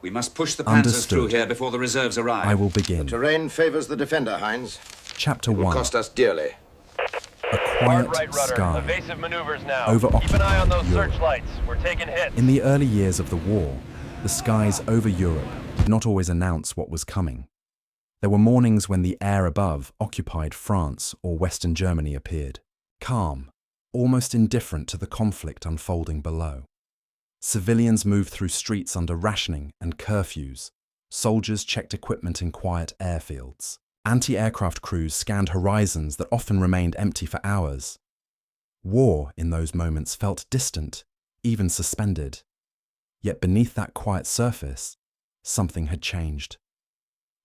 We must push the panzers through Understood. here before the reserves arrive. I will begin. Terrain favors the defender, Heinz. Chapter It will 1. cost us dearly. A Hard quiet right rudder. sky. Evasive maneuvers now. Over Keep an eye on those Europe. searchlights. We're taking hits. In the early years of the war, the skies over Europe did not always announce what was coming. There were mornings when the air above occupied France or Western Germany appeared, calm, almost indifferent to the conflict unfolding below. Civilians moved through streets under rationing and curfews. Soldiers checked equipment in quiet airfields. Anti-aircraft crews scanned horizons that often remained empty for hours. War, in those moments, felt distant, even suspended. Yet beneath that quiet surface, something had changed.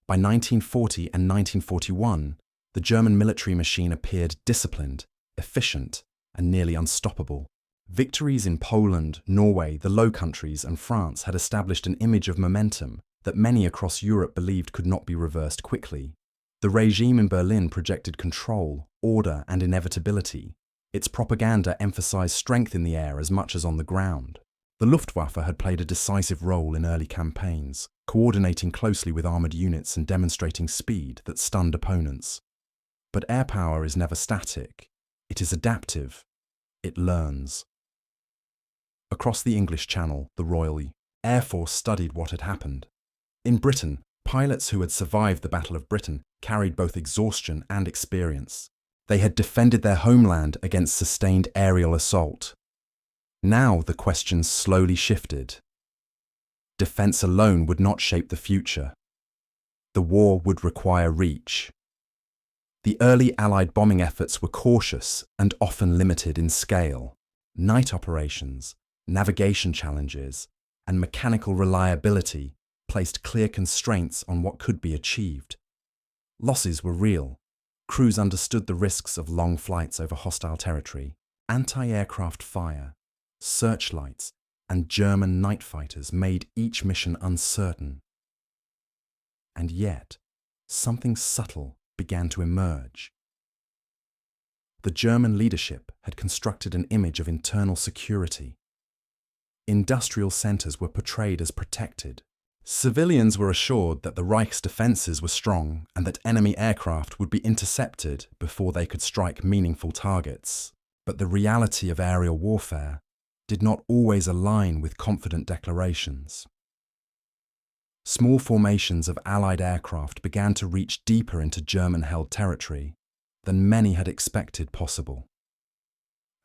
By 1940 and 1941, the German military machine appeared disciplined, efficient, and nearly unstoppable. Victories in Poland, Norway, the Low Countries, and France had established an image of momentum that many across Europe believed could not be reversed quickly. The regime in Berlin projected control, order, and inevitability. Its propaganda emphasized strength in the air as much as on the ground. The Luftwaffe had played a decisive role in early campaigns, coordinating closely with armoured units and demonstrating speed that stunned opponents. But air power is never static. It is adaptive. It learns. Across the English Channel, the Royal Air Force studied what had happened. In Britain, pilots who had survived the Battle of Britain carried both exhaustion and experience. They had defended their homeland against sustained aerial assault. Now the questions slowly shifted. Defence alone would not shape the future. The war would require reach. The early Allied bombing efforts were cautious and often limited in scale. Night operations, navigation challenges, and mechanical reliability placed clear constraints on what could be achieved. Losses were real. Crews understood the risks of long flights over hostile territory. Anti-aircraft fire, searchlights, and German night fighters made each mission uncertain. And yet, something subtle began to emerge. The German leadership had constructed an image of internal security. Industrial centers were portrayed as protected. Civilians were assured that the Reich's defenses were strong and that enemy aircraft would be intercepted before they could strike meaningful targets. But the reality of aerial warfare did not always align with confident declarations. Small formations of Allied aircraft began to reach deeper into German-held territory than many had expected possible.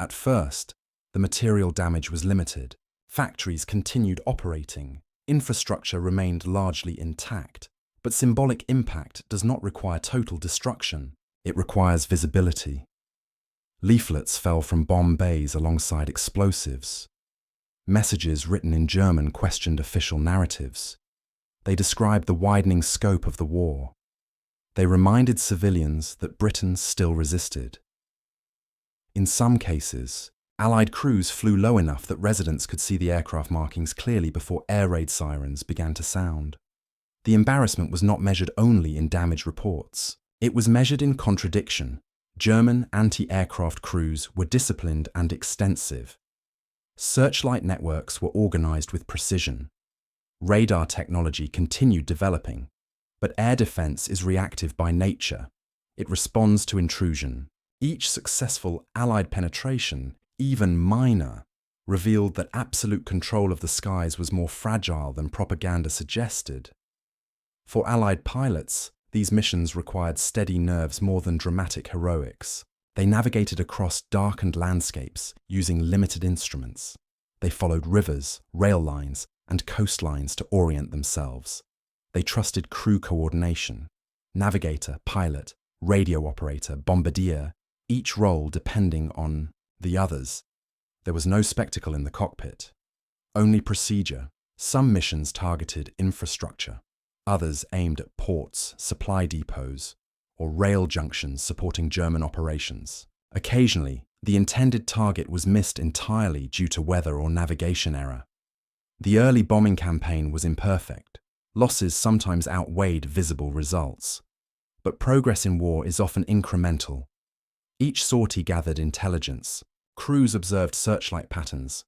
At first, the material damage was limited. Factories continued operating. Infrastructure remained largely intact. But symbolic impact does not require total destruction. It requires visibility. Leaflets fell from bomb bays alongside explosives. Messages written in German questioned official narratives. They described the widening scope of the war. They reminded civilians that Britain still resisted. In some cases, Allied crews flew low enough that residents could see the aircraft markings clearly before air raid sirens began to sound. The embarrassment was not measured only in damage reports. It was measured in contradiction. German anti-aircraft crews were disciplined and extensive. Searchlight networks were organized with precision. Radar technology continued developing, but air defense is reactive by nature. It responds to intrusion. Each successful Allied penetration, even minor, revealed that absolute control of the skies was more fragile than propaganda suggested. For Allied pilots, these missions required steady nerves more than dramatic heroics. They navigated across darkened landscapes using limited instruments. They followed rivers, rail lines, and coastlines to orient themselves. They trusted crew coordination. Navigator, pilot, radio operator, bombardier, each role depending on the others. There was no spectacle in the cockpit, only procedure. Some missions targeted infrastructure. Others aimed at ports, supply depots, or rail junctions supporting German operations. Occasionally, the intended target was missed entirely due to weather or navigation error. The early bombing campaign was imperfect. Losses sometimes outweighed visible results. But progress in war is often incremental. Each sortie gathered intelligence. Crews observed searchlight patterns.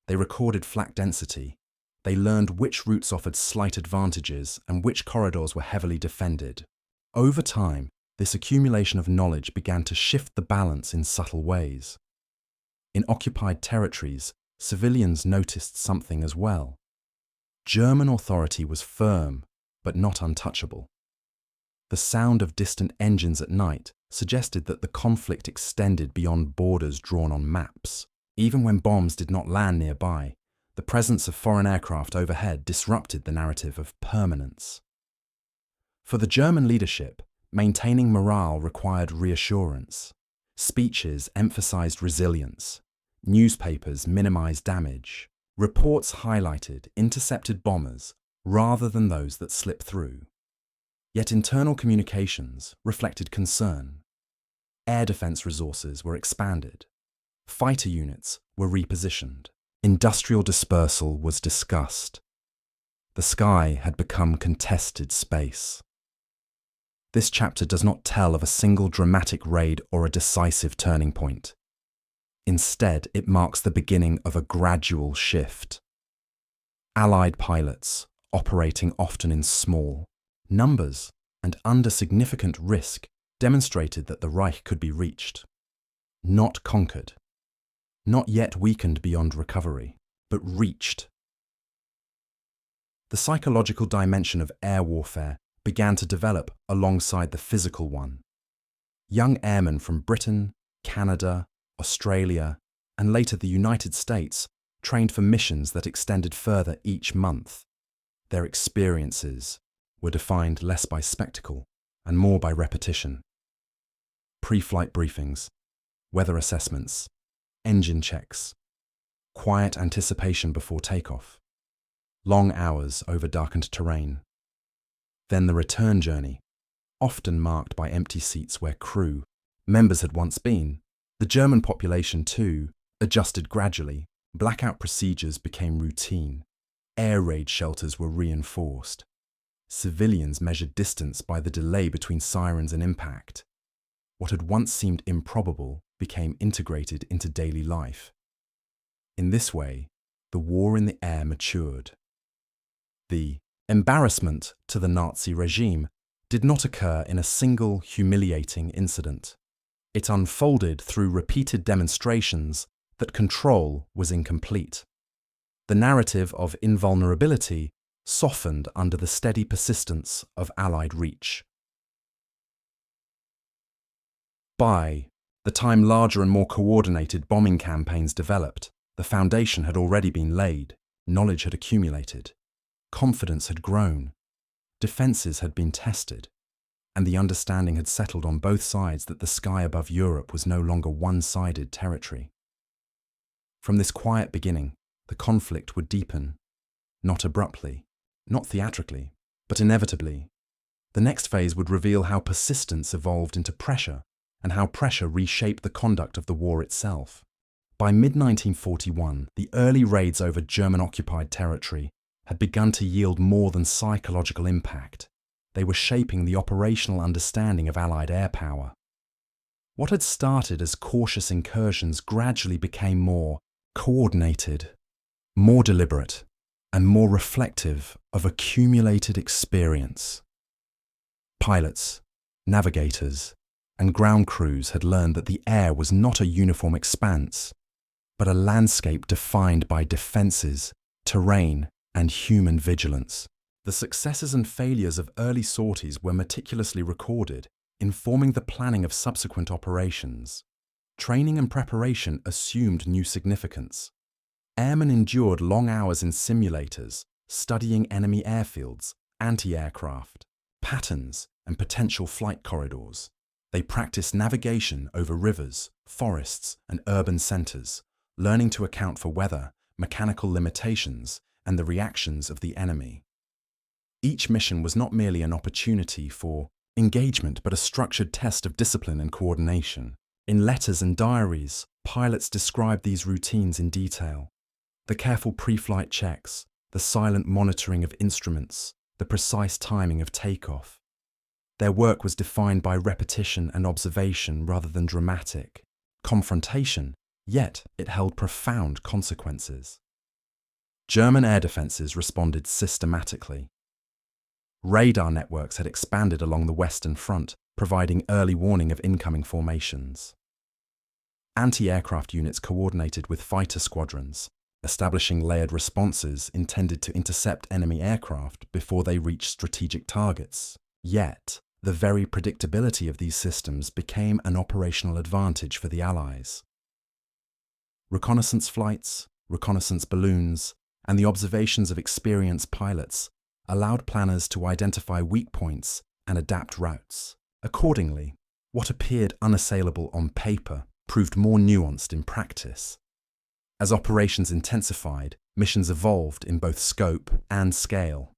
They recorded flak density. They learned which routes offered slight advantages and which corridors were heavily defended. Over time, this accumulation of knowledge began to shift the balance in subtle ways. In occupied territories, civilians noticed something as well. German authority was firm, but not untouchable. The sound of distant engines at night suggested that the conflict extended beyond borders drawn on maps. Even when bombs did not land nearby, the presence of foreign aircraft overhead disrupted the narrative of permanence. For the German leadership, maintaining morale required reassurance. Speeches emphasized resilience. Newspapers minimized damage. Reports highlighted intercepted bombers rather than those that slipped through. Yet internal communications reflected concern. Air defense resources were expanded. Fighter units were repositioned. Industrial dispersal was discussed. The sky had become contested space. This chapter does not tell of a single dramatic raid or a decisive turning point. Instead, it marks the beginning of a gradual shift. Allied pilots, operating often in small numbers and under significant risk, demonstrated that the Reich could be reached. Not conquered. Not yet weakened beyond recovery, but reached. The psychological dimension of air warfare began to develop alongside the physical one. Young airmen from Britain, Canada, Australia, and later the United States trained for missions that extended further each month. Their experiences were defined less by spectacle and more by repetition. Pre-flight briefings, weather assessments, engine checks, quiet anticipation before takeoff, long hours over darkened terrain. Then the return journey, often marked by empty seats where crew members had once been. The German population, too, adjusted gradually. Blackout procedures became routine. Air raid shelters were reinforced. Civilians measured distance by the delay between sirens and impact. What had once seemed improbable became integrated into daily life. In this way, the war in the air matured. The embarrassment to the Nazi regime did not occur in a single humiliating incident. It unfolded through repeated demonstrations that control was incomplete. The narrative of invulnerability softened under the steady persistence of Allied reach. By the time larger and more coordinated bombing campaigns developed, the foundation had already been laid, knowledge had accumulated, confidence had grown, defences had been tested, and the understanding had settled on both sides that the sky above Europe was no longer one-sided territory. From this quiet beginning, the conflict would deepen, not abruptly, not theatrically, but inevitably. The next phase would reveal how persistence evolved into pressure, and how pressure reshaped the conduct of the war itself. By mid-1941, the early raids over German-occupied territory had begun to yield more than psychological impact. They were shaping the operational understanding of Allied air power. What had started as cautious incursions gradually became more coordinated, more deliberate, and more reflective of accumulated experience. Pilots, navigators, and ground crews had learned that the air was not a uniform expanse, but a landscape defined by defences, terrain, and human vigilance. The successes and failures of early sorties were meticulously recorded, informing the planning of subsequent operations. Training and preparation assumed new significance. Airmen endured long hours in simulators, studying enemy airfields, anti-aircraft, patterns, and potential flight corridors. They practiced navigation over rivers, forests, and urban centres, learning to account for weather, mechanical limitations, and the reactions of the enemy. Each mission was not merely an opportunity for engagement, but a structured test of discipline and coordination. In letters and diaries, pilots described these routines in detail. The careful pre-flight checks, the silent monitoring of instruments, the precise timing of takeoff. Their work was defined by repetition and observation rather than dramatic confrontation, yet it held profound consequences. German air defences responded systematically. Radar networks had expanded along the Western Front, providing early warning of incoming formations. Anti-aircraft units coordinated with fighter squadrons, establishing layered responses intended to intercept enemy aircraft before they reached strategic targets. Yet, the very predictability of these systems became an operational advantage for the Allies. Reconnaissance flights, reconnaissance balloons, and the observations of experienced pilots allowed planners to identify weak points and adapt routes. Accordingly, what appeared unassailable on paper proved more nuanced in practice. As operations intensified, missions evolved in both scope and scale.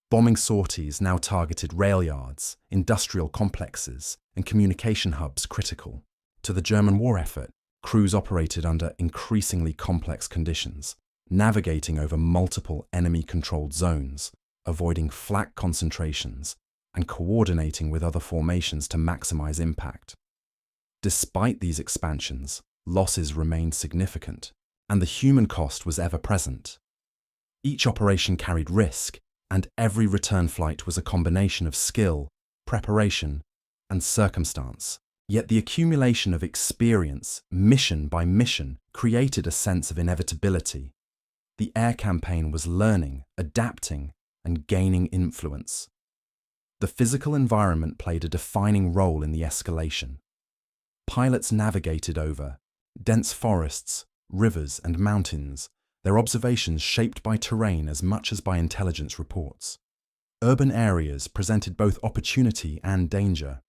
Bombing sorties now targeted rail yards, industrial complexes, and communication hubs critical to the German war effort. Crews operated under increasingly complex conditions, navigating over multiple enemy-controlled zones, avoiding flak concentrations, and coordinating with other formations to maximize impact. Despite these expansions, losses remained significant, and the human cost was ever present. Each operation carried risk, and every return flight was a combination of skill, preparation, and circumstance. Yet the accumulation of experience, mission by mission, created a sense of inevitability. The air campaign was learning, adapting, and gaining influence. The physical environment played a defining role in the escalation. Pilots navigated over dense forests, rivers, and mountains, their observations shaped by terrain as much as by intelligence reports. Urban areas presented both opportunity and danger.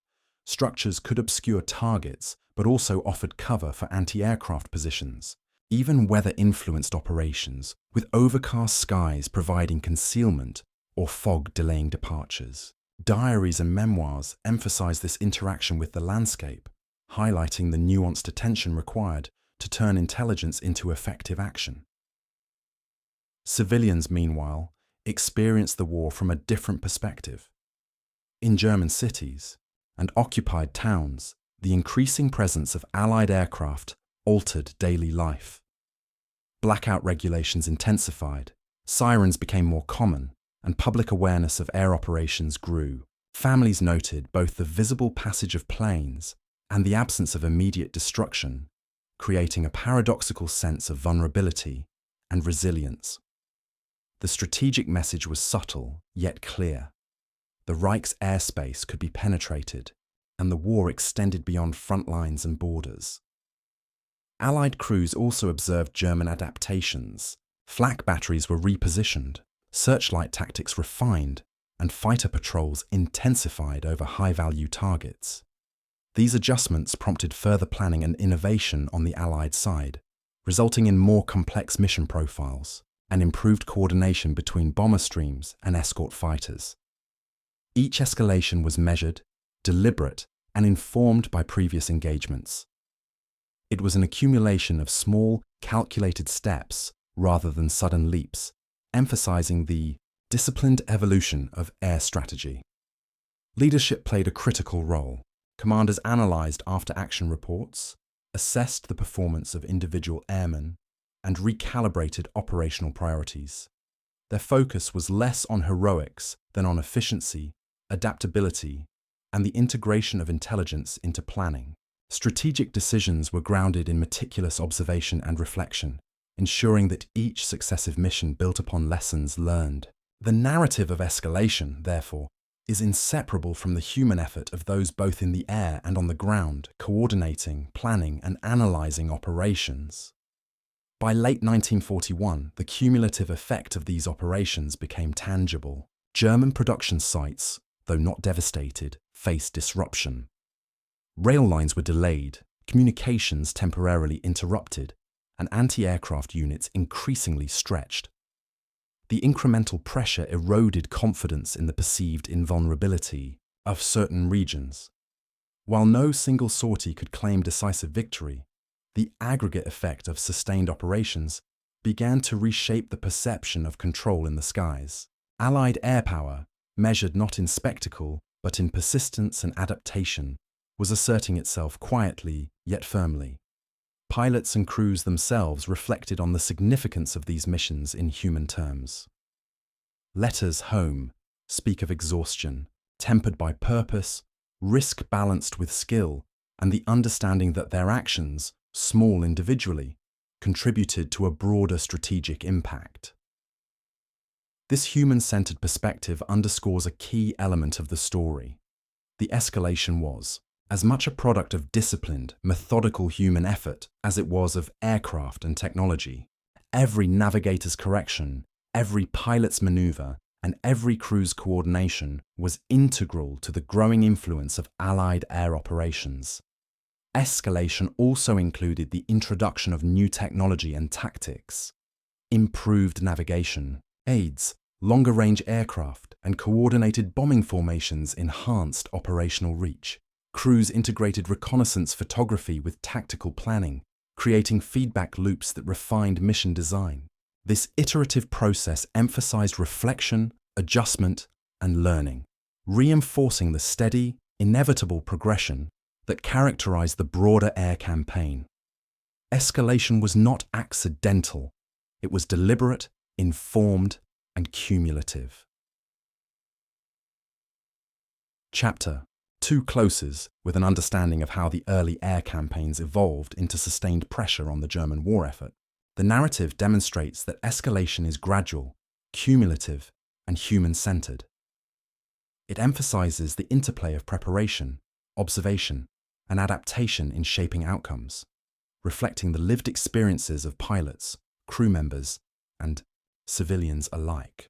Structures could obscure targets, but also offered cover for anti-aircraft positions. Even weather-influenced operations, with overcast skies providing concealment or fog delaying departures. Diaries and memoirs emphasize this interaction with the landscape, highlighting the nuanced attention required to turn intelligence into effective action. Civilians, meanwhile, experienced the war from a different perspective. In German cities and occupied towns, the increasing presence of Allied aircraft altered daily life. Blackout regulations intensified, sirens became more common, and public awareness of air operations grew. Families noted both the visible passage of planes and the absence of immediate destruction, creating a paradoxical sense of vulnerability and resilience. The strategic message was subtle, yet clear. The Reich's airspace could be penetrated, and the war extended beyond front lines and borders. Allied crews also observed German adaptations. Flak batteries were repositioned, searchlight tactics refined, and fighter patrols intensified over high-value targets. These adjustments prompted further planning and innovation on the Allied side, resulting in more complex mission profiles and improved coordination between bomber streams and escort fighters. Each escalation was measured, deliberate, and informed by previous engagements. It was an accumulation of small, calculated steps rather than sudden leaps, emphasizing the disciplined evolution of air strategy. Leadership played a critical role. Commanders analyzed after-action reports, assessed the performance of individual airmen, and recalibrated operational priorities. Their focus was less on heroics than on efficiency, adaptability, and the integration of intelligence into planning. Strategic decisions were grounded in meticulous observation and reflection, ensuring that each successive mission built upon lessons learned. The narrative of escalation, therefore, is inseparable from the human effort of those both in the air and on the ground, coordinating, planning, and analyzing operations. By late 1941, the cumulative effect of these operations became tangible. German production sites, though not devastated, faced disruption. Rail lines were delayed, communications temporarily interrupted, and anti-aircraft units increasingly stretched. The incremental pressure eroded confidence in the perceived invulnerability of certain regions. While no single sortie could claim decisive victory, the aggregate effect of sustained operations began to reshape the perception of control in the skies. Allied air power, measured not in spectacle but in persistence and adaptation, was asserting itself quietly yet firmly. Pilots and crews themselves reflected on the significance of these missions in human terms. Letters home speak of exhaustion, tempered by purpose, risk balanced with skill, and the understanding that their actions, small individually, contributed to a broader strategic impact. This human-centered perspective underscores a key element of the story. The escalation was as much a product of disciplined, methodical human effort as it was of aircraft and technology. Every navigator's correction, every pilot's maneuver, and every crew's coordination was integral to the growing influence of Allied air operations. Escalation also included the introduction of new technology and tactics, improved navigation, aids, longer-range aircraft, and coordinated bombing formations enhanced operational reach. Crews integrated reconnaissance photography with tactical planning, creating feedback loops that refined mission design. This iterative process emphasized reflection, adjustment, and learning, reinforcing the steady, inevitable progression that characterized the broader air campaign. Escalation was not accidental. It was deliberate, informed, and cumulative. Chapter: Two closes with an understanding of how the early air campaigns evolved into sustained pressure on the German war effort. The narrative demonstrates that escalation is gradual, cumulative, and human-centered. It emphasizes the interplay of preparation, observation, and adaptation in shaping outcomes, reflecting the lived experiences of pilots, crew members, and civilians alike.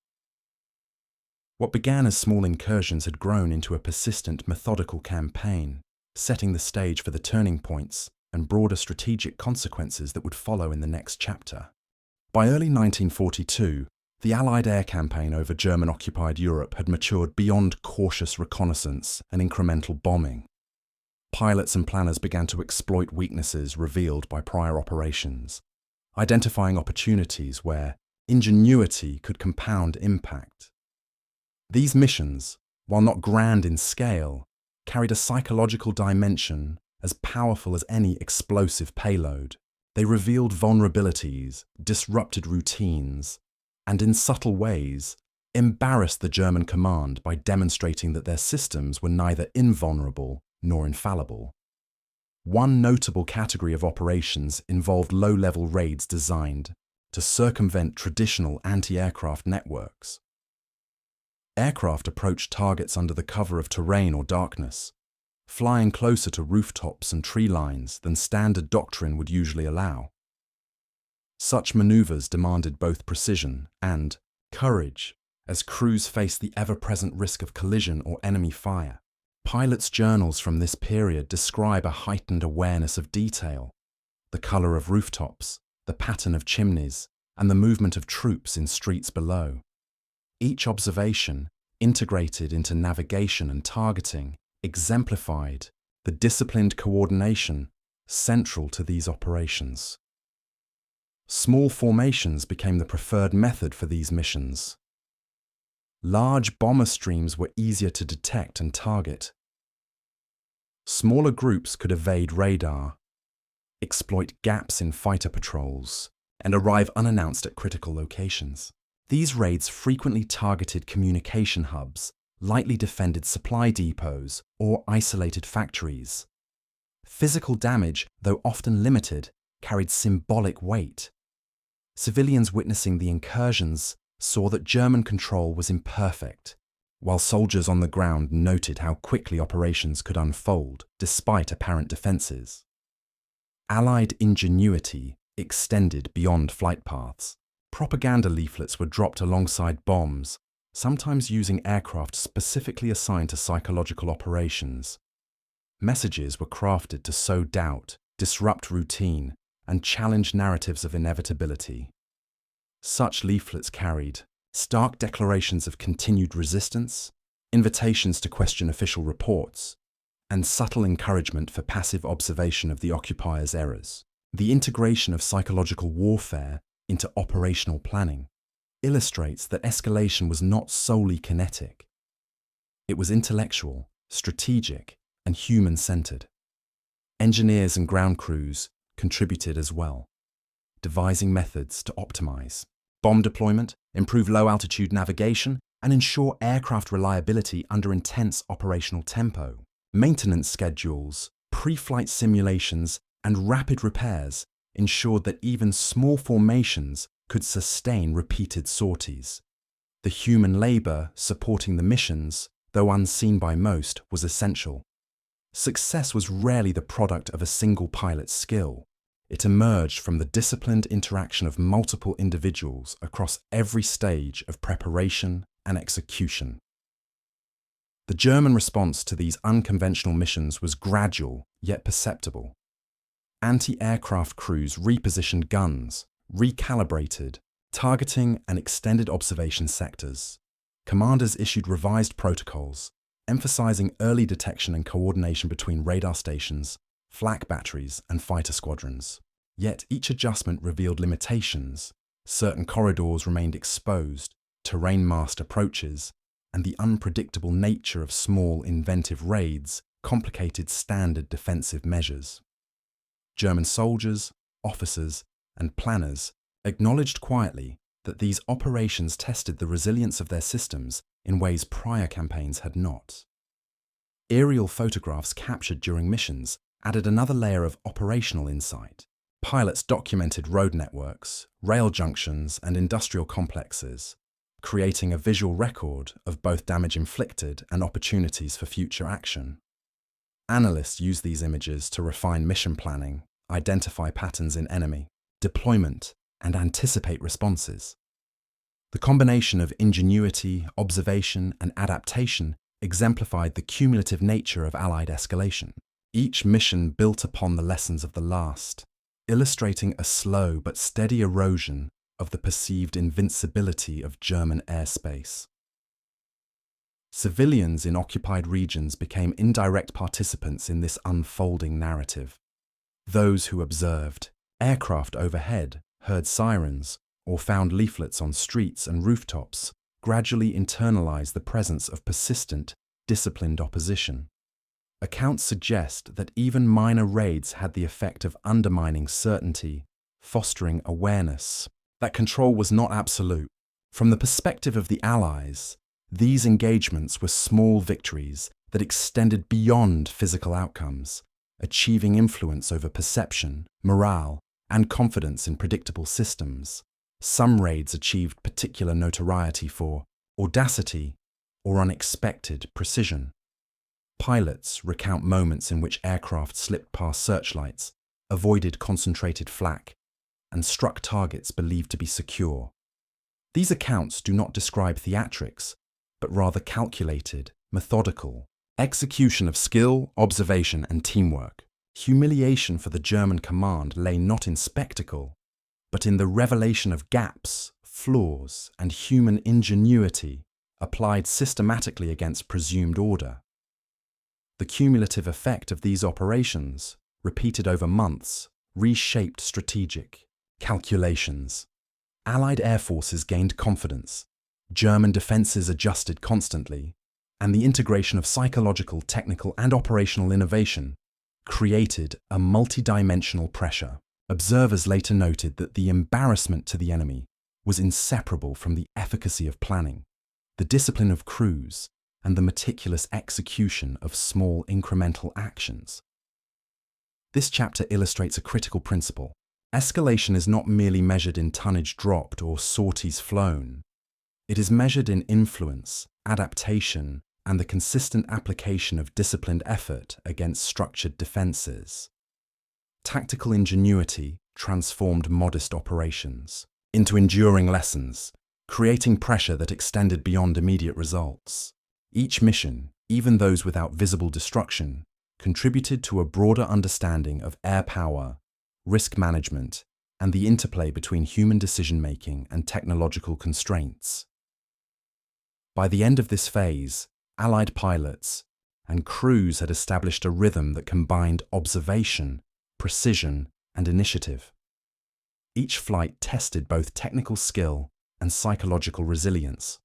What began as small incursions had grown into a persistent, methodical campaign, setting the stage for the turning points and broader strategic consequences that would follow in the next chapter. By early 1942, the Allied air campaign over German-occupied Europe had matured beyond cautious reconnaissance and incremental bombing. Pilots and planners began to exploit weaknesses revealed by prior operations, identifying opportunities where ingenuity could compound impact. These missions, while not grand in scale, carried a psychological dimension as powerful as any explosive payload. They revealed vulnerabilities, disrupted routines, and in subtle ways, embarrassed the German command by demonstrating that their systems were neither invulnerable nor infallible. One notable category of operations involved low-level raids designed to circumvent traditional anti-aircraft networks. Aircraft approached targets under the cover of terrain or darkness, flying closer to rooftops and tree lines than standard doctrine would usually allow. Such maneuvers demanded both precision and courage as crews faced the ever-present risk of collision or enemy fire. Pilots' journals from this period describe a heightened awareness of detail, the color of rooftops, the pattern of chimneys, and the movement of troops in streets below. Each observation, integrated into navigation and targeting, exemplified the disciplined coordination central to these operations. Small formations became the preferred method for these missions. Large bomber streams were easier to detect and target. Smaller groups could evade radar, exploit gaps in fighter patrols, and arrive unannounced at critical locations. These raids frequently targeted communication hubs, lightly defended supply depots, or isolated factories. Physical damage, though often limited, carried symbolic weight. Civilians witnessing the incursions saw that German control was imperfect, while soldiers on the ground noted how quickly operations could unfold despite apparent defenses. Allied ingenuity extended beyond flight paths. Propaganda leaflets were dropped alongside bombs, sometimes using aircraft specifically assigned to psychological operations. Messages were crafted to sow doubt, disrupt routine, and challenge narratives of inevitability. Such leaflets carried stark declarations of continued resistance, invitations to question official reports, and subtle encouragement for passive observation of the occupiers' errors. The integration of psychological warfare into operational planning illustrates that escalation was not solely kinetic. It was intellectual, strategic, and human-centered. Engineers and ground crews contributed as well, devising methods to optimize bomb deployment, improve low-altitude navigation, and ensure aircraft reliability under intense operational tempo. Maintenance schedules, pre-flight simulations, and rapid repairs ensured that even small formations could sustain repeated sorties. The human labor supporting the missions, though unseen by most, was essential. Success was rarely the product of a single pilot's skill. It emerged from the disciplined interaction of multiple individuals across every stage of preparation and execution. The German response to these unconventional missions was gradual yet perceptible. Anti-aircraft crews repositioned guns, recalibrated, targeting and extended observation sectors. Commanders issued revised protocols, emphasizing early detection and coordination between radar stations, flak batteries, and fighter squadrons. Yet each adjustment revealed limitations. Certain corridors remained exposed, terrain masked approaches, and the unpredictable nature of small, inventive raids complicated standard defensive measures. German soldiers, officers, and planners acknowledged quietly that these operations tested the resilience of their systems in ways prior campaigns had not. Aerial photographs captured during missions added another layer of operational insight. Pilots documented road networks, rail junctions, and industrial complexes, creating a visual record of both damage inflicted and opportunities for future action. Analysts used these images to refine mission planning, identify patterns in enemy deployment, and anticipate responses. The combination of ingenuity, observation, and adaptation exemplified the cumulative nature of Allied escalation. Each mission built upon the lessons of the last, illustrating a slow but steady erosion of the perceived invincibility of German airspace. Civilians in occupied regions became indirect participants in this unfolding narrative. Those who observed aircraft overhead, heard sirens, or found leaflets on streets and rooftops gradually internalized the presence of persistent, disciplined opposition. Accounts suggest that even minor raids had the effect of undermining certainty, fostering awareness that control was not absolute. From the perspective of the Allies, these engagements were small victories that extended beyond physical outcomes, achieving influence over perception, morale, and confidence in predictable systems. Some raids achieved particular notoriety for audacity or unexpected precision. Pilots recount moments in which aircraft slipped past searchlights, avoided concentrated flak, and struck targets believed to be secure. These accounts do not describe theatrics, but rather calculated, methodical execution of skill, observation, and teamwork. Humiliation for the German command lay not in spectacle, but in the revelation of gaps, flaws, and human ingenuity applied systematically against presumed order. The cumulative effect of these operations, repeated over months, reshaped strategic calculations. Allied air forces gained confidence, German defenses adjusted constantly, and the integration of psychological, technical, and operational innovation created a multidimensional pressure. Observers later noted that the embarrassment to the enemy was inseparable from the efficacy of planning, the discipline of crews, and the meticulous execution of small incremental actions. This chapter illustrates a critical principle. Escalation is not merely measured in tonnage dropped or sorties flown. It is measured in influence, adaptation, and the consistent application of disciplined effort against structured defenses. Tactical ingenuity transformed modest operations into enduring lessons, creating pressure that extended beyond immediate results. Each mission, even those without visible destruction, contributed to a broader understanding of air power, risk management, and the interplay between human decision-making and technological constraints. By the end of this phase, Allied pilots and crews had established a rhythm that combined observation, precision, and initiative. Each flight tested both technical skill and psychological resilience.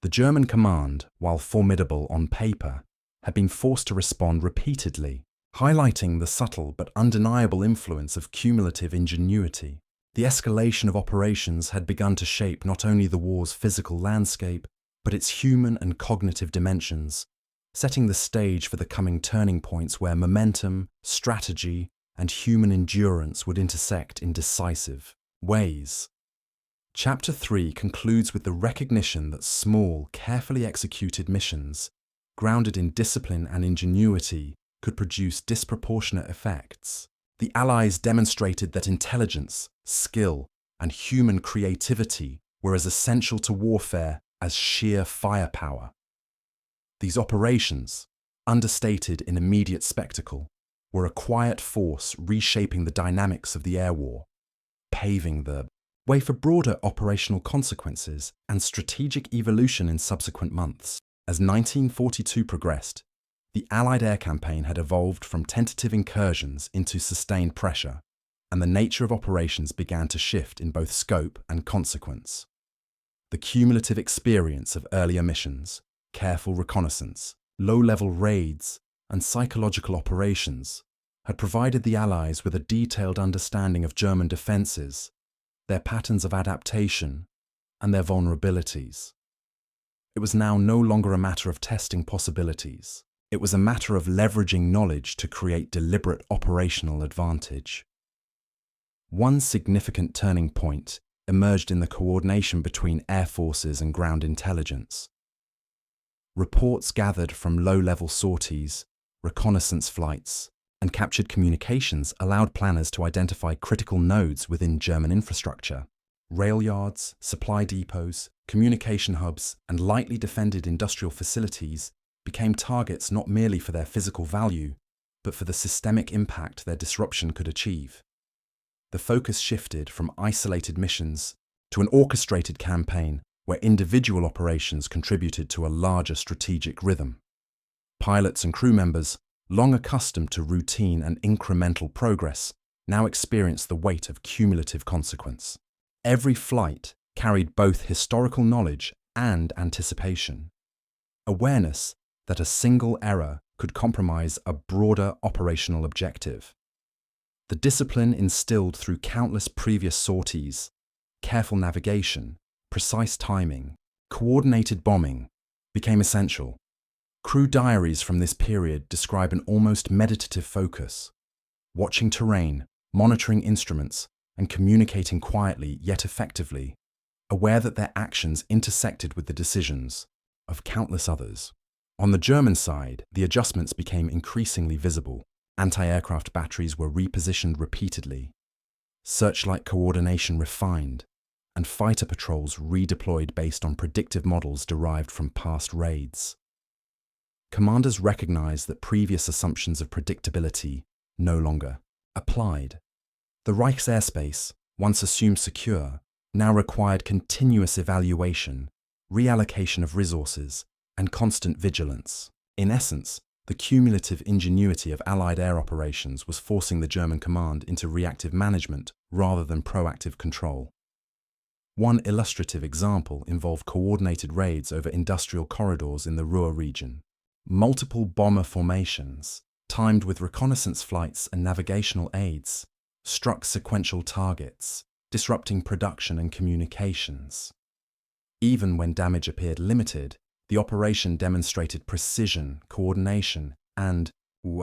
The German command, while formidable on paper, had been forced to respond repeatedly, highlighting the subtle but undeniable influence of cumulative ingenuity. The escalation of operations had begun to shape not only the war's physical landscape, but its human and cognitive dimensions, setting the stage for the coming turning points where momentum, strategy, and human endurance would intersect in decisive ways. Chapter 3 concludes with the recognition that small, carefully executed missions, grounded in discipline and ingenuity, could produce disproportionate effects. The Allies demonstrated that intelligence, skill, and human creativity were as essential to warfare as sheer firepower. These operations, understated in immediate spectacle, were a quiet force reshaping the dynamics of the air war, paving the way for broader operational consequences and strategic evolution in subsequent months. As 1942 progressed, the Allied air campaign had evolved from tentative incursions into sustained pressure, and the nature of operations began to shift in both scope and consequence. The cumulative experience of earlier missions, careful reconnaissance, low-level raids, and psychological operations had provided the Allies with a detailed understanding of German defences, their patterns of adaptation, and their vulnerabilities. It was now no longer a matter of testing possibilities. It was a matter of leveraging knowledge to create deliberate operational advantage. One significant turning point emerged in the coordination between air forces and ground intelligence. Reports gathered from low-level sorties, reconnaissance flights, and captured communications allowed planners to identify critical nodes within German infrastructure. Rail yards, supply depots, communication hubs, and lightly defended industrial facilities became targets not merely for their physical value, but for the systemic impact their disruption could achieve. The focus shifted from isolated missions to an orchestrated campaign where individual operations contributed to a larger strategic rhythm. Pilots and crew members, long accustomed to routine and incremental progress, now experienced the weight of cumulative consequence. Every flight carried both historical knowledge and anticipation. Awareness that a single error could compromise a broader operational objective. The discipline instilled through countless previous sorties, careful navigation, precise timing, coordinated bombing, became essential. Crew diaries from this period describe an almost meditative focus, watching terrain, monitoring instruments, and communicating quietly yet effectively, aware that their actions intersected with the decisions of countless others. On the German side, the adjustments became increasingly visible. Anti-aircraft batteries were repositioned repeatedly, searchlight coordination refined, and fighter patrols redeployed based on predictive models derived from past raids. Commanders recognized that previous assumptions of predictability no longer applied. The Reich's airspace, once assumed secure, now required continuous evaluation, reallocation of resources, and constant vigilance. In essence, the cumulative ingenuity of Allied air operations was forcing the German command into reactive management rather than proactive control. One illustrative example involved coordinated raids over industrial corridors in the Ruhr region. Multiple bomber formations, timed with reconnaissance flights and navigational aids, struck sequential targets, disrupting production and communications. Even when damage appeared limited, the operation demonstrated precision, coordination, and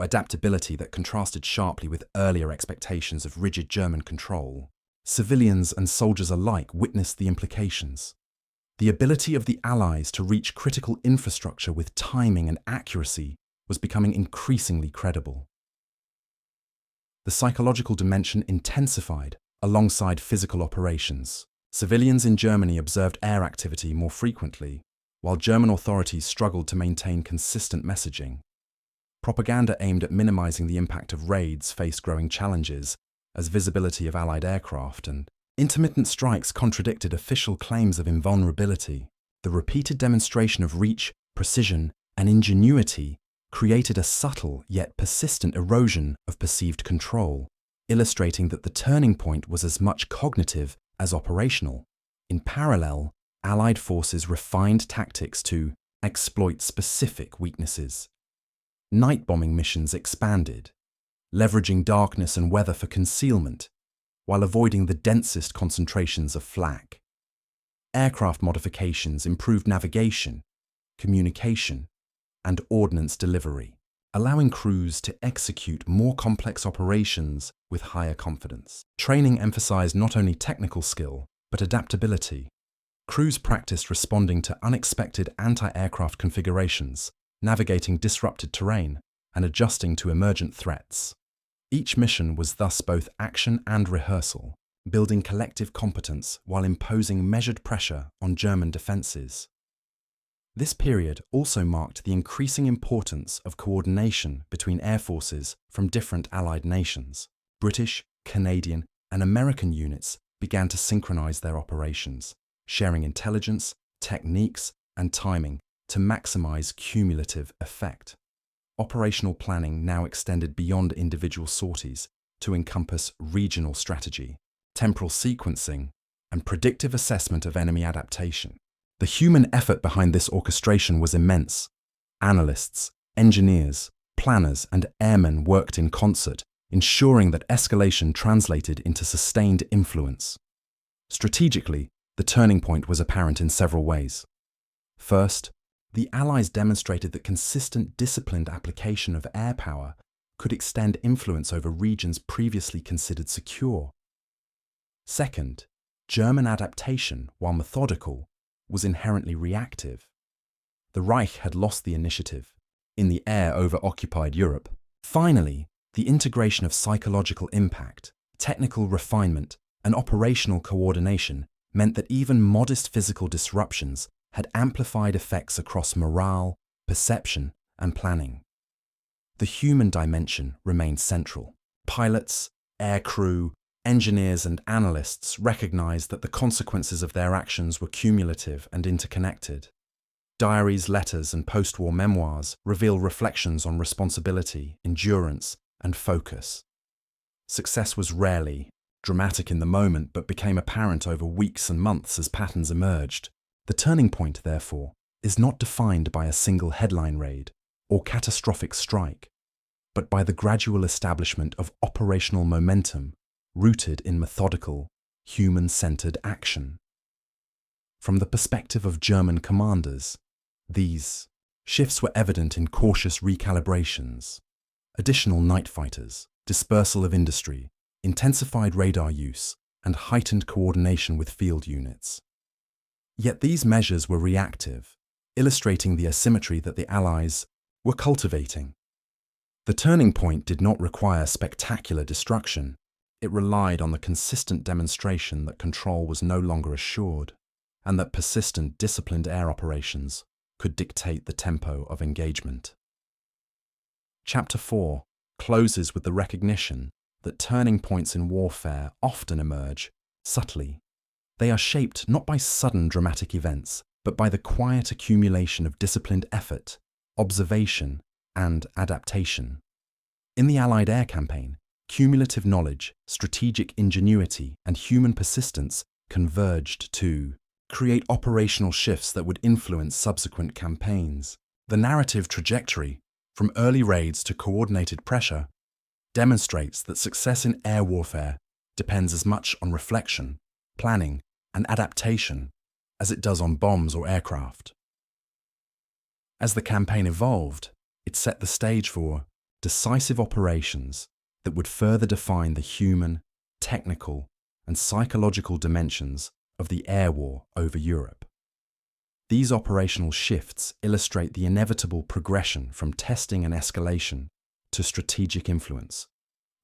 adaptability that contrasted sharply with earlier expectations of rigid German control. Civilians and soldiers alike witnessed the implications. The ability of the Allies to reach critical infrastructure with timing and accuracy was becoming increasingly credible. The psychological dimension intensified alongside physical operations. Civilians in Germany observed air activity more frequently, while German authorities struggled to maintain consistent messaging. Propaganda aimed at minimizing the impact of raids faced growing challenges, as visibility of Allied aircraft and intermittent strikes contradicted official claims of invulnerability. The repeated demonstration of reach, precision, and ingenuity created a subtle yet persistent erosion of perceived control, illustrating that the turning point was as much cognitive as operational. In parallel, Allied forces refined tactics to exploit specific weaknesses. Night bombing missions expanded, leveraging darkness and weather for concealment, while avoiding the densest concentrations of flak. Aircraft modifications improved navigation, communication, and ordnance delivery, allowing crews to execute more complex operations with higher confidence. Training emphasized not only technical skill, but adaptability. Crews practiced responding to unexpected anti-aircraft configurations, navigating disrupted terrain, and adjusting to emergent threats. Each mission was thus both action and rehearsal, building collective competence while imposing measured pressure on German defences. This period also marked the increasing importance of coordination between air forces from different Allied nations. British, Canadian, and American units began to synchronize their operations, sharing intelligence, techniques, and timing to maximize cumulative effect. Operational planning now extended beyond individual sorties to encompass regional strategy, temporal sequencing, and predictive assessment of enemy adaptation. The human effort behind this orchestration was immense. Analysts, engineers, planners, and airmen worked in concert, ensuring that escalation translated into sustained influence. Strategically, the turning point was apparent in several ways. First, the Allies demonstrated that consistent, disciplined application of air power could extend influence over regions previously considered secure. Second, German adaptation, while methodical, was inherently reactive. The Reich had lost the initiative in the air over occupied Europe. Finally, the integration of psychological impact, technical refinement, and operational coordination meant that even modest physical disruptions had amplified effects across morale, perception, and planning. The human dimension remained central. Pilots, aircrew, engineers, and analysts recognized that the consequences of their actions were cumulative and interconnected. Diaries, letters, and post-war memoirs reveal reflections on responsibility, endurance, and focus. Success was rarely dramatic in the moment, but became apparent over weeks and months as patterns emerged. The turning point, therefore, is not defined by a single headline raid or catastrophic strike, but by the gradual establishment of operational momentum rooted in methodical, human-centered action. From the perspective of German commanders, these shifts were evident in cautious recalibrations, additional night fighters, dispersal of industry, intensified radar use, and heightened coordination with field units. Yet these measures were reactive, illustrating the asymmetry that the Allies were cultivating. The turning point did not require spectacular destruction. It relied on the consistent demonstration that control was no longer assured, and that persistent, disciplined air operations could dictate the tempo of engagement. Chapter 4 closes with the recognition that turning points in warfare often emerge subtly. They are shaped not by sudden dramatic events, but by the quiet accumulation of disciplined effort, observation, and adaptation. In the Allied air campaign, cumulative knowledge, strategic ingenuity, and human persistence converged to create operational shifts that would influence subsequent campaigns. The narrative trajectory, from early raids to coordinated pressure, demonstrates that success in air warfare depends as much on reflection, planning, and adaptation as it does on bombs or aircraft. As the campaign evolved, it set the stage for decisive operations that would further define the human, technical, and psychological dimensions of the air war over Europe. These operational shifts illustrate the inevitable progression from testing and escalation to strategic influence,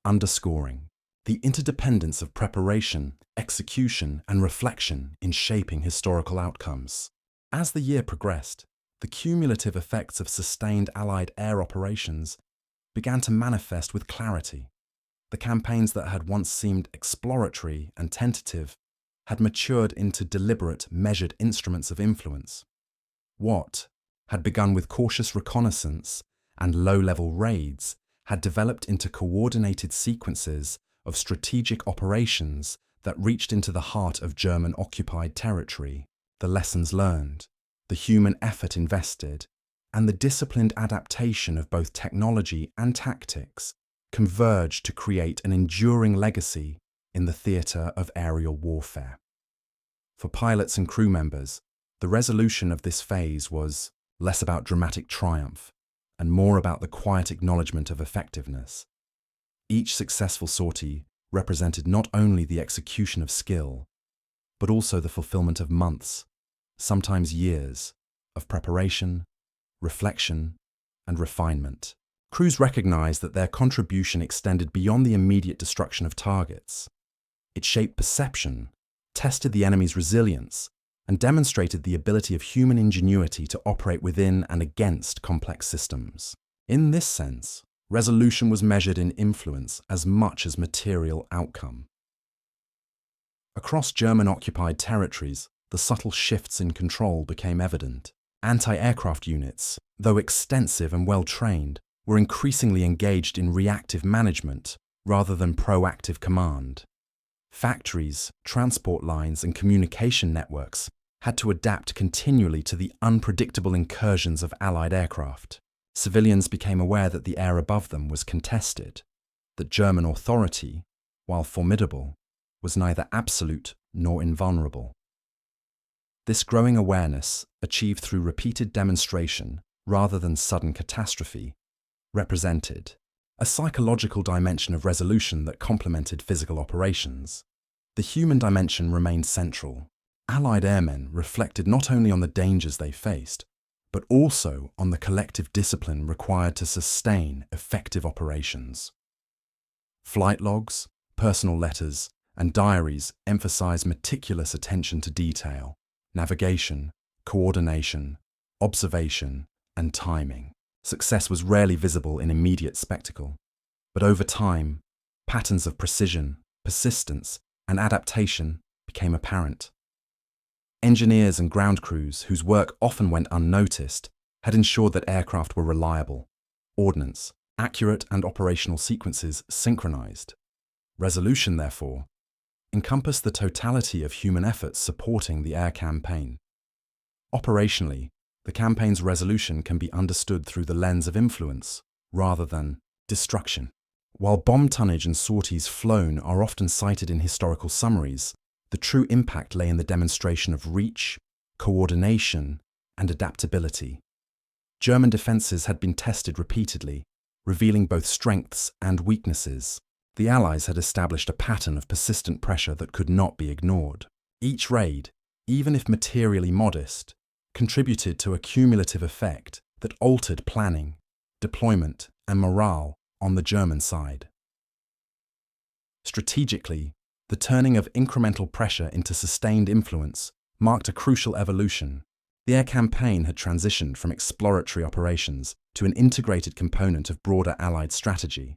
underscoring the interdependence of preparation, execution, and reflection in shaping historical outcomes. As the year progressed, the cumulative effects of sustained Allied air operations began to manifest with clarity. The campaigns that had once seemed exploratory and tentative had matured into deliberate, measured instruments of influence. What had begun with cautious reconnaissance and low-level raids had developed into coordinated sequences of strategic operations that reached into the heart of German-occupied territory. The lessons learned, the human effort invested, and the disciplined adaptation of both technology and tactics converged to create an enduring legacy in the theatre of aerial warfare. For pilots and crew members, the resolution of this phase was less about dramatic triumph and more about the quiet acknowledgement of effectiveness. Each successful sortie represented not only the execution of skill, but also the fulfillment of months, sometimes years, of preparation, reflection, and refinement. Crews recognized that their contribution extended beyond the immediate destruction of targets. It shaped perception, tested the enemy's resilience, and demonstrated the ability of human ingenuity to operate within and against complex systems. In this sense, resolution was measured in influence as much as material outcome. Across German-occupied territories, the subtle shifts in control became evident. Anti-aircraft units, though extensive and well-trained, were increasingly engaged in reactive management rather than proactive command. Factories, transport lines, and communication networks had to adapt continually to the unpredictable incursions of Allied aircraft. Civilians became aware that the air above them was contested, that German authority, while formidable, was neither absolute nor invulnerable. This growing awareness, achieved through repeated demonstration rather than sudden catastrophe, represented a psychological dimension of resolution that complemented physical operations. The human dimension remained central. Allied airmen reflected not only on the dangers they faced, but also on the collective discipline required to sustain effective operations. Flight logs, personal letters, and diaries emphasize meticulous attention to detail, navigation, coordination, observation, and timing. Success was rarely visible in immediate spectacle, but over time, patterns of precision, persistence, and adaptation became apparent. Engineers and ground crews, whose work often went unnoticed, had ensured that aircraft were reliable, ordnance, accurate, and operational sequences synchronized. Resolution, therefore, encompassed the totality of human efforts supporting the air campaign. Operationally, the campaign's resolution can be understood through the lens of influence rather than destruction. While bomb tonnage and sorties flown are often cited in historical summaries, the true impact lay in the demonstration of reach, coordination, and adaptability. German defences had been tested repeatedly, revealing both strengths and weaknesses. The Allies had established a pattern of persistent pressure that could not be ignored. Each raid, even if materially modest, contributed to a cumulative effect that altered planning, deployment, and morale on the German side. Strategically, the turning of incremental pressure into sustained influence marked a crucial evolution. The air campaign had transitioned from exploratory operations to an integrated component of broader Allied strategy.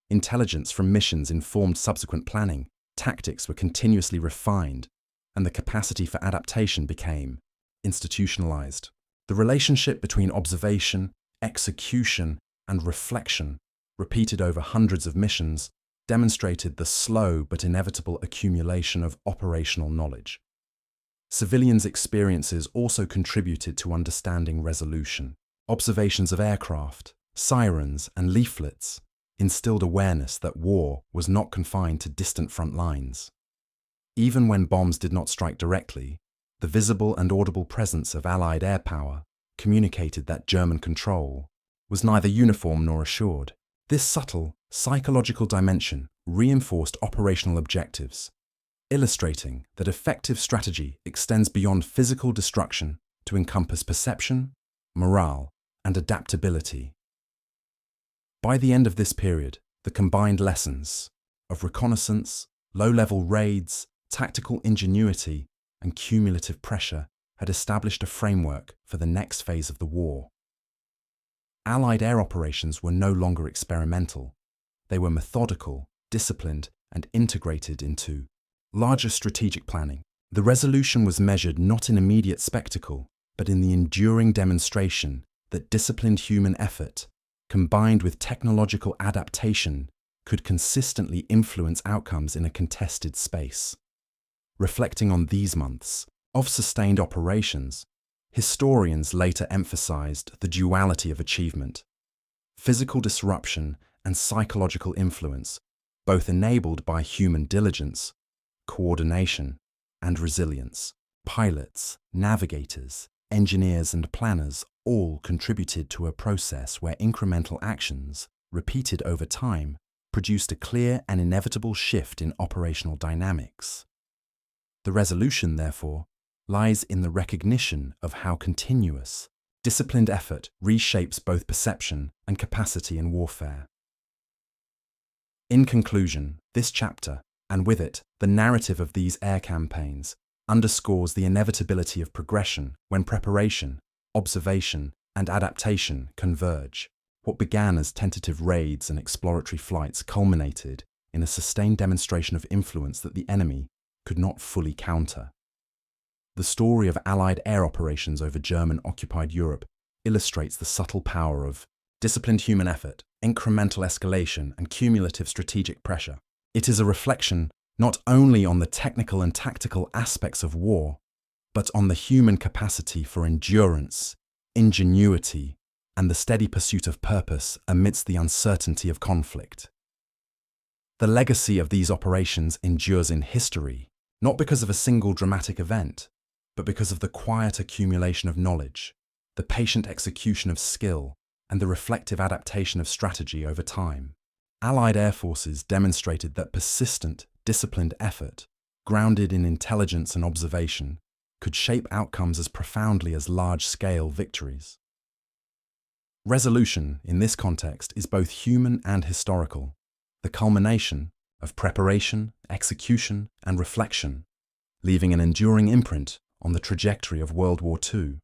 Intelligence from missions informed subsequent planning, tactics were continuously refined, and the capacity for adaptation became institutionalized. The relationship between observation, execution, and reflection, repeated over hundreds of missions, demonstrated the slow but inevitable accumulation of operational knowledge. Civilians' experiences also contributed to understanding resolution. Observations of aircraft, sirens, and leaflets instilled awareness that war was not confined to distant front lines. Even when bombs did not strike directly, the visible and audible presence of Allied air power communicated that German control was neither uniform nor assured. This subtle, psychological dimension reinforced operational objectives, illustrating that effective strategy extends beyond physical destruction to encompass perception, morale, and adaptability. By the end of this period, the combined lessons of reconnaissance, low-level raids, tactical ingenuity, and cumulative pressure had established a framework for the next phase of the war. Allied air operations were no longer experimental. They were methodical, disciplined, and integrated into larger strategic planning. The resolution was measured not in immediate spectacle, but in the enduring demonstration that disciplined human effort, combined with technological adaptation, could consistently influence outcomes in a contested space. Reflecting on these months of sustained operations, historians later emphasized the duality of achievement. Physical disruption and psychological influence, both enabled by human diligence, coordination, and resilience. Pilots, navigators, engineers, and planners all contributed to a process where incremental actions, repeated over time, produced a clear and inevitable shift in operational dynamics. The resolution, therefore, lies in the recognition of how continuous, disciplined effort reshapes both perception and capacity in warfare. In conclusion, this chapter, and with it, the narrative of these air campaigns, underscores the inevitability of progression when preparation, observation, and adaptation converge. What began as tentative raids and exploratory flights culminated in a sustained demonstration of influence that the enemy could not fully counter. The story of Allied air operations over German-occupied Europe illustrates the subtle power of disciplined human effort, incremental escalation, and cumulative strategic pressure. It is a reflection not only on the technical and tactical aspects of war, but on the human capacity for endurance, ingenuity, and the steady pursuit of purpose amidst the uncertainty of conflict. The legacy of these operations endures in history, not because of a single dramatic event, but because of the quiet accumulation of knowledge, the patient execution of skill, and the reflective adaptation of strategy over time. Allied air forces demonstrated that persistent, disciplined effort, grounded in intelligence and observation, could shape outcomes as profoundly as large-scale victories. Resolution, in this context, is both human and historical, the culmination of preparation, execution, and reflection, leaving an enduring imprint on the trajectory of World War II.